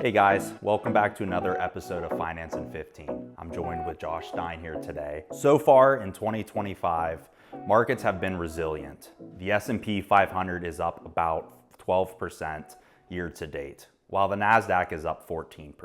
Hey guys, welcome back to another episode of Finance in 15. I'm joined with Josh Stein here today. So far in 2025, markets have been resilient. The S&P 500 is up about 12% year to date, while the NASDAQ is up 14%.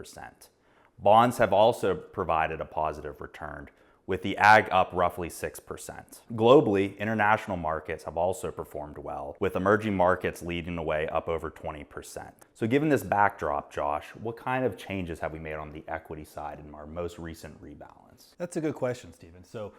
Bonds have also provided a positive return, with the ag up roughly 6%. Globally, international markets have also performed well, with emerging markets leading the way up over 20%. So given this backdrop, Josh, what kind of changes have we made on the equity side in our most recent rebalance? That's a good question, Stephen. So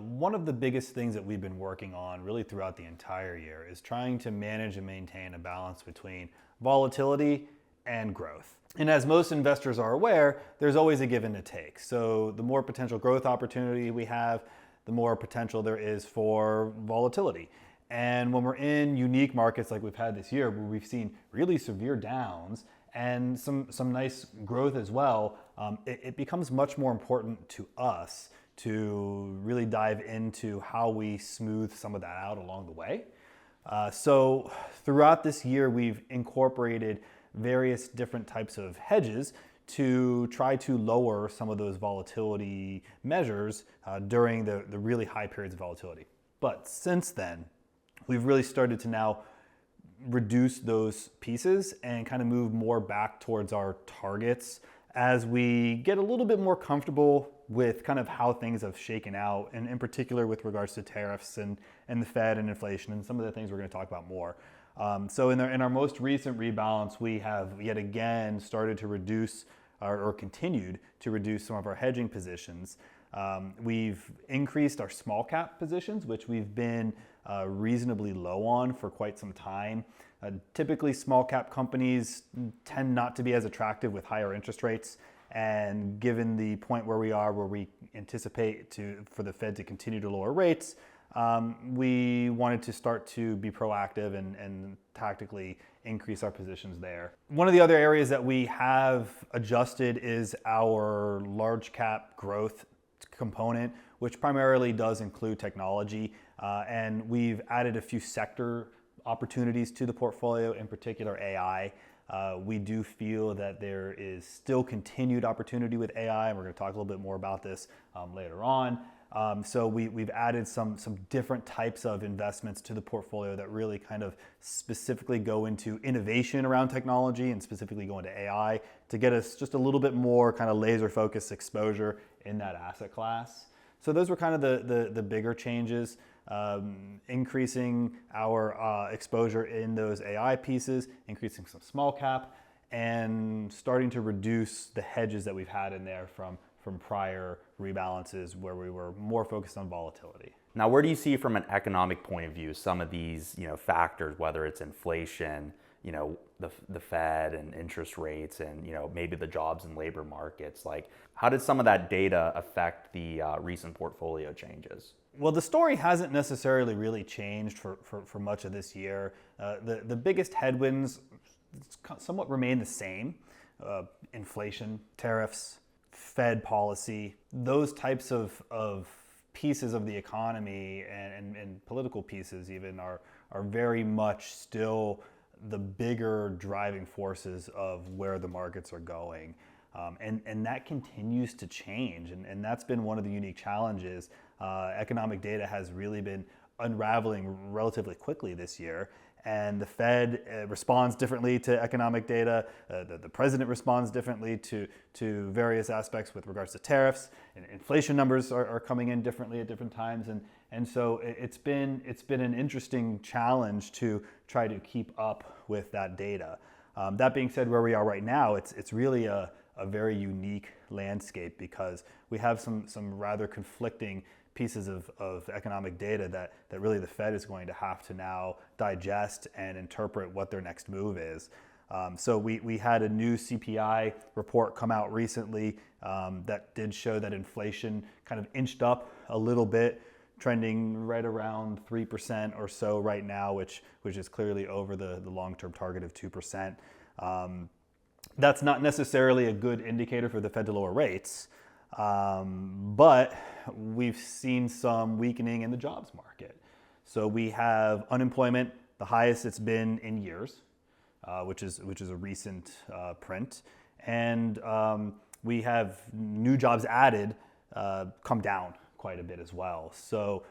one of the biggest things that we've been working on really throughout the entire year is trying to manage and maintain a balance between volatility and growth. And as most investors are aware, there's always a give and a take. So the more potential growth opportunity we have, the more potential there is for volatility. And when we're in unique markets like we've had this year, where we've seen really severe downs and some nice growth as well, it becomes much more important to us to really dive into how we smooth some of that out along the way. So throughout this year, we've incorporated various different types of hedges to try to lower some of those volatility measures during the really high periods of volatility. But since then, we've really started to now reduce those pieces and kind of move more back towards our targets as we get a little bit more comfortable with kind of how things have shaken out, and in particular with regards to tariffs and the Fed and inflation and some of the things we're going to talk about more. So in our most recent rebalance, we have yet again started to reduce or continued to reduce some of our hedging positions. We've increased our small cap positions, which we've been reasonably low on for quite some time. Typically, small cap companies tend not to be as attractive with higher interest rates. And given the point where we are, where we anticipate for the Fed to continue to lower rates, we wanted to start to be proactive and tactically increase our positions there. One of the other areas that we have adjusted is our large cap growth component, which primarily does include technology. And we've added a few sector opportunities to the portfolio, in particular AI. We do feel that there is still continued opportunity with AI, and we're going to talk a little bit more about this later on. So we've added some different types of investments to the portfolio that really kind of specifically go into innovation around technology and specifically go into AI to get us just a little bit more kind of laser focused exposure in that asset class. So those were kind of the bigger changes, increasing our exposure in those AI pieces, increasing some small cap, and starting to reduce the hedges that we've had in there from prior rebalances where we were more focused on volatility. Now, where do you see from an economic point of view some of these factors, whether it's inflation, the Fed and interest rates, and maybe the jobs and labor markets? Like, how did some of that data affect the recent portfolio changes? Well, the story hasn't necessarily really changed for much of this year. The biggest headwinds somewhat remain the same. Inflation, tariffs, Fed policy, those types of pieces of the economy and political pieces even are very much still the bigger driving forces of where the markets are going. And that continues to change. And that's been one of the unique challenges. Economic data has really been unraveling relatively quickly this year. And the Fed responds differently to economic data. The president responds differently to various aspects with regards to tariffs. And inflation numbers are coming in differently at different times. And so it's been an interesting challenge to try to keep up with that data. That being said, where we are right now, it's really a very unique landscape because we have some rather conflicting pieces of economic data that really the Fed is going to have to now digest and interpret what their next move is. So we had a new CPI report come out recently that did show that inflation kind of inched up a little bit, trending right around 3% or so right now, which is clearly over the long-term target of 2%. That's not necessarily a good indicator for the Fed to lower rates. But we've seen some weakening in the jobs market. So we have unemployment, the highest it's been in years, which is a recent print. and we have new jobs added come down quite a bit as well. So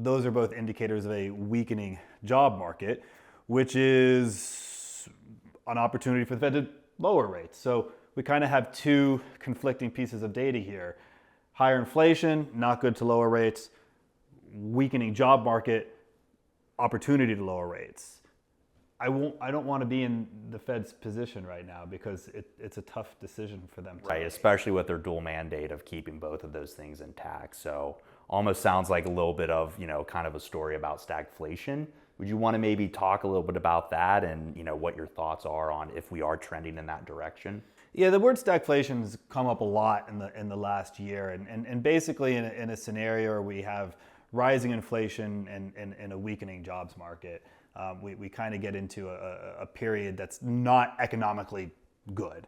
those are both indicators of a weakening job market, which is an opportunity for the Fed to lower rates. So we kind of have two conflicting pieces of data here. Higher inflation, not good to lower rates. Weakening job market, opportunity to lower rates. I don't want to be in the Fed's position right now because it's a tough decision for them to make. Especially with their dual mandate of keeping both of those things intact. So almost sounds like a little bit of, kind of a story about stagflation. Would you want to maybe talk a little bit about that and, what your thoughts are on if we are trending in that direction? Yeah, the word stagflation has come up a lot in the last year, and basically in a scenario where we have rising inflation and a weakening jobs market, we kind of get into a period that's not economically good.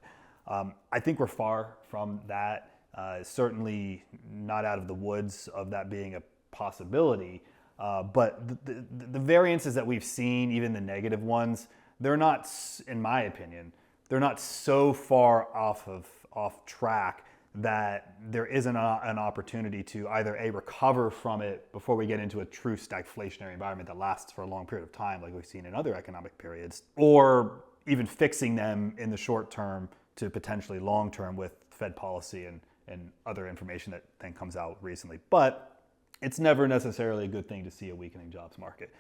I think we're far from that. Certainly not out of the woods of that being a possibility. But the variances that we've seen, even the negative ones, they're not, in my opinion, they're not so far off track that there isn't an opportunity to either recover from it before we get into a true stagflationary environment that lasts for a long period of time, like we've seen in other economic periods, or even fixing them in the short term to potentially long term with Fed policy and other information that then comes out recently. But it's never necessarily a good thing to see a weakening jobs market,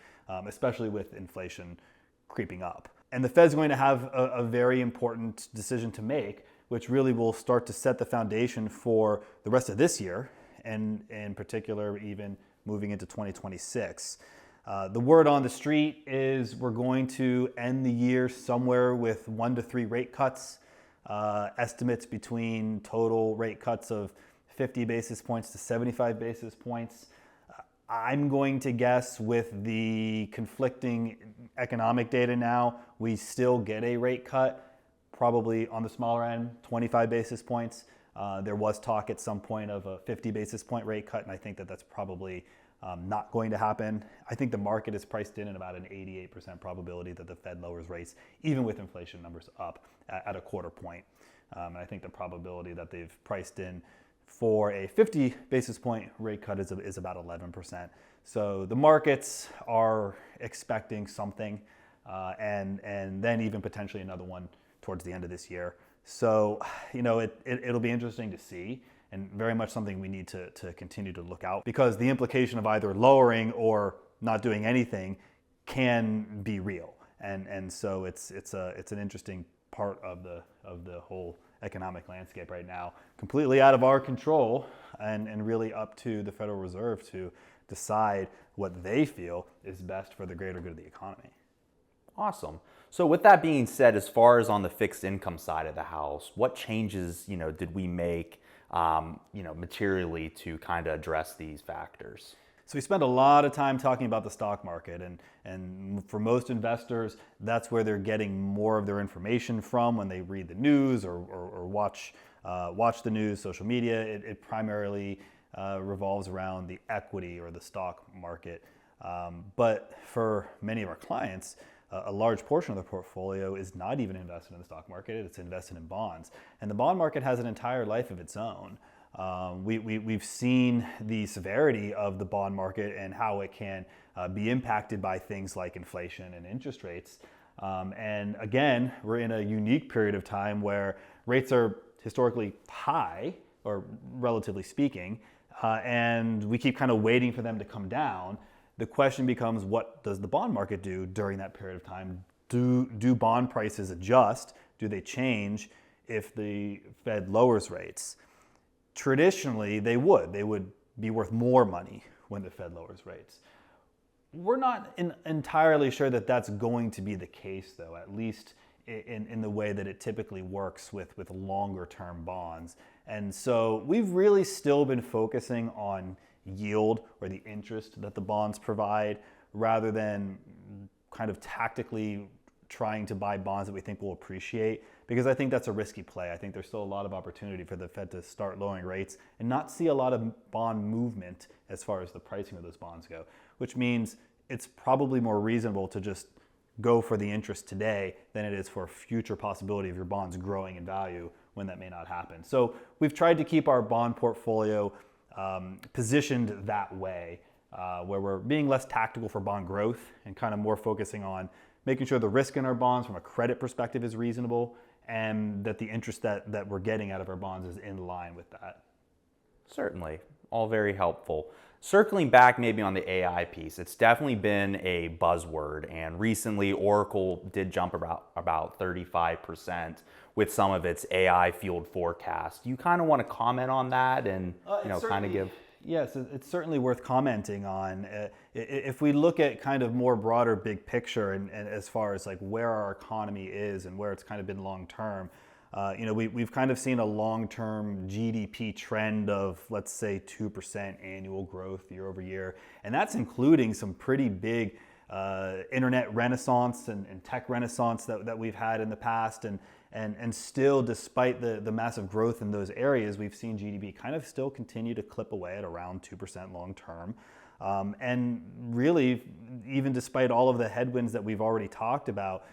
especially with inflation creeping up. And the Fed's going to have a very important decision to make, which really will start to set the foundation for the rest of this year, and in particular, even moving into 2026. The word on the street is we're going to end the year somewhere with 1 to 3 rate cuts. Estimates between total rate cuts of 50 basis points to 75 basis points. I'm going to guess with the conflicting economic data now, we still get a rate cut, probably on the smaller end, 25 basis points. There was talk at some point of a 50 basis point rate cut, and I think that that's probably not going to happen. I think the market is priced in at about an 88% probability that the Fed lowers rates, even with inflation numbers up at a quarter point. And I think the probability that they've priced in for a 50 basis point rate cut is about 11%. So the markets are expecting something, and then even potentially another one towards the end of this year. So, it'll be interesting to see, and very much something we need to continue to look out, because the implication of either lowering or not doing anything can be real. And so it's an interesting part of the whole economic landscape right now, completely out of our control, and really up to the Federal Reserve to decide what they feel is best for the greater good of the economy. Awesome. So with that being said, as far as on the fixed income side of the house, what changes, did we make, materially to kind of address these factors? So we spend a lot of time talking about the stock market, and for most investors, that's where they're getting more of their information from when they read the news or watch the news, social media. It primarily revolves around the equity or the stock market. But for many of our clients, a large portion of their portfolio is not even invested in the stock market, it's invested in bonds. And the bond market has an entire life of its own. We've seen the severity of the bond market and how it can be impacted by things like inflation and interest rates. And again, we're in a unique period of time where rates are historically high, or relatively speaking, and we keep kind of waiting for them to come down. The question becomes, what does the bond market do during that period of time? Do bond prices adjust? Do they change if the Fed lowers rates? Traditionally, they would be worth more money when the Fed lowers rates. We're not entirely sure that that's going to be the case, though, at least in the way that it typically works with longer term bonds. And so we've really still been focusing on yield, or the interest that the bonds provide, rather than kind of tactically trying to buy bonds that we think will appreciate, because I think that's a risky play. I think there's still a lot of opportunity for the Fed to start lowering rates and not see a lot of bond movement as far as the pricing of those bonds go, which means it's probably more reasonable to just go for the interest today than it is for a future possibility of your bonds growing in value when that may not happen. So we've tried to keep our bond portfolio positioned that way, where we're being less tactical for bond growth and kind of more focusing on making sure the risk in our bonds from a credit perspective is reasonable and that the interest that we're getting out of our bonds is in line with that. Certainly, all very helpful. Circling back maybe on the AI piece, it's definitely been a buzzword, and recently Oracle did jump about 35% with some of its AI-fueled forecasts. Do you kind of want to comment on that and kind of give? Yes, it's certainly worth commenting on. If we look at kind of more broader big picture and as far as like where our economy is and where it's kind of been long term, we've kind of seen a long-term GDP trend of, let's say, 2% annual growth year over year. And that's including some pretty big internet renaissance and tech renaissance that we've had in the past. And still, despite the massive growth in those areas, we've seen GDP kind of still continue to clip away at around 2% long term. And really, even despite all of the headwinds that we've already talked about,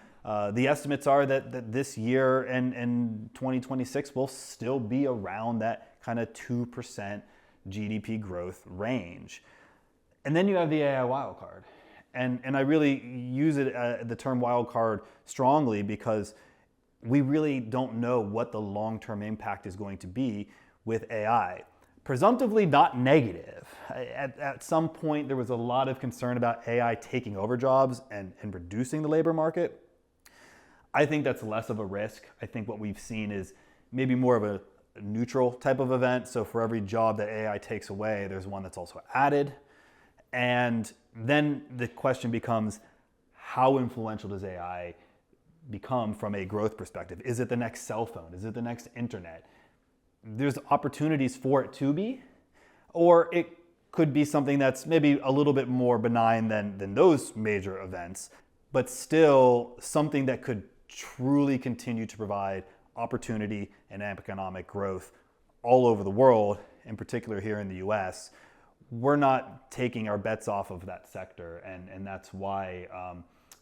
the estimates are that this year and 2026 will still be around that kind of 2% GDP growth range. And then you have the AI wildcard. And I really use the term wildcard strongly because we really don't know what the long-term impact is going to be with AI. Presumptively not negative. At some point, there was a lot of concern about AI taking over jobs and reducing the labor market. I think that's less of a risk. I think what we've seen is maybe more of a neutral type of event. So for every job that AI takes away, there's one that's also added. And then the question becomes, how influential does AI become from a growth perspective? Is it the next cell phone? Is it the next internet? There's opportunities for it to be, or it could be something that's maybe a little bit more benign than those major events, but still something that could truly continue to provide opportunity and economic growth all over the world, in particular here in the US. We're not taking our bets off of that sector, and that's why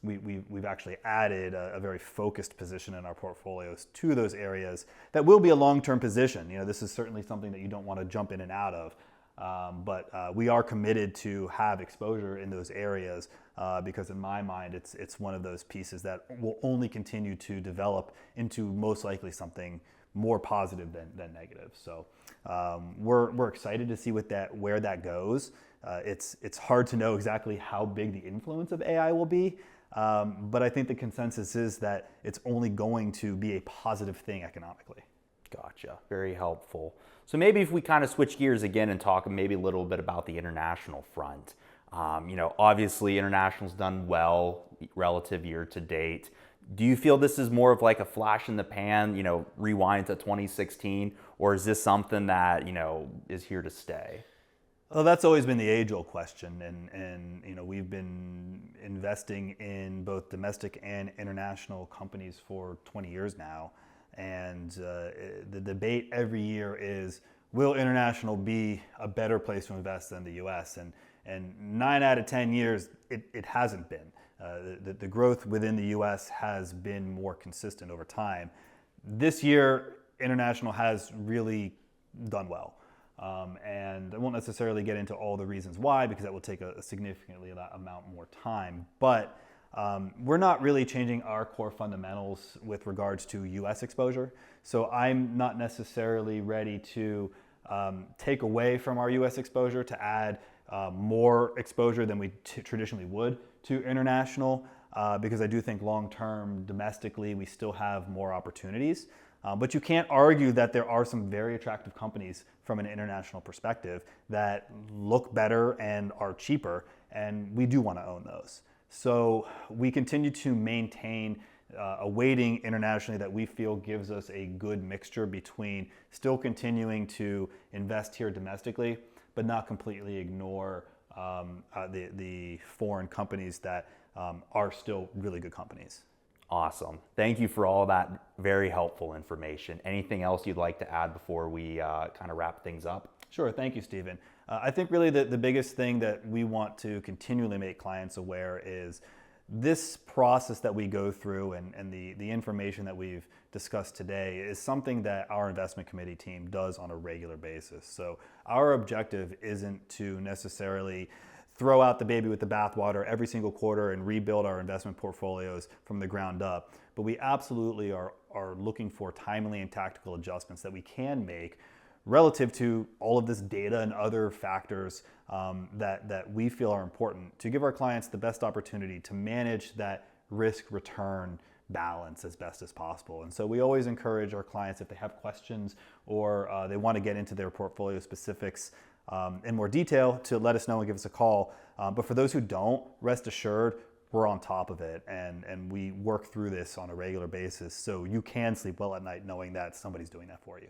we've actually added a very focused position in our portfolios to those areas that will be a long-term position. This is certainly something that you don't want to jump in and out of, but we are committed to have exposure in those areas because in my mind, it's one of those pieces that will only continue to develop into most likely something more positive than negative. So we're excited to see where that goes. It's hard to know exactly how big the influence of AI will be, but I think the consensus is that it's only going to be a positive thing economically. Gotcha. Very helpful. So maybe if we kind of switch gears again and talk maybe a little bit about the international front. Obviously international's done well relative year to date. Do you feel this is more of like a flash in the pan, rewind to 2016, or is this something that, is here to stay? Well, that's always been the age-old question, and we've been investing in both domestic and international companies for 20 years now, and the debate every year is, will international be a better place to invest than the U.S.? And 9 out of 10 years, it hasn't been. The growth within the U.S. has been more consistent over time. This year, international has really done well. And I won't necessarily get into all the reasons why, because that will take a significantly amount more time. But we're not really changing our core fundamentals with regards to U.S. exposure. So I'm not necessarily ready to take away from our U.S. exposure to add more exposure than we traditionally would to international, because I do think long-term domestically we still have more opportunities. But you can't argue that there are some very attractive companies from an international perspective that look better and are cheaper, and we do want to own those. So we continue to maintain a weighting internationally that we feel gives us a good mixture between still continuing to invest here domestically, but not completely ignore the foreign companies that are still really good companies. Awesome. Thank you for all that very helpful information. Anything else you'd like to add before we kind of wrap things up? Sure. Thank you, Stephen. I think really the biggest thing that we want to continually make clients aware is This process that we go through and the information that we've discussed today is something that our investment committee team does on a regular basis. So our objective isn't to necessarily throw out the baby with the bathwater every single quarter and rebuild our investment portfolios from the ground up, but we absolutely are looking for timely and tactical adjustments that we can make relative to all of this data and other factors that we feel are important to give our clients the best opportunity to manage that risk-return balance as best as possible. And so we always encourage our clients, if they have questions or they want to get into their portfolio specifics in more detail, to let us know and give us a call. But for those who don't, rest assured, we're on top of it, and we work through this on a regular basis so you can sleep well at night knowing that somebody's doing that for you.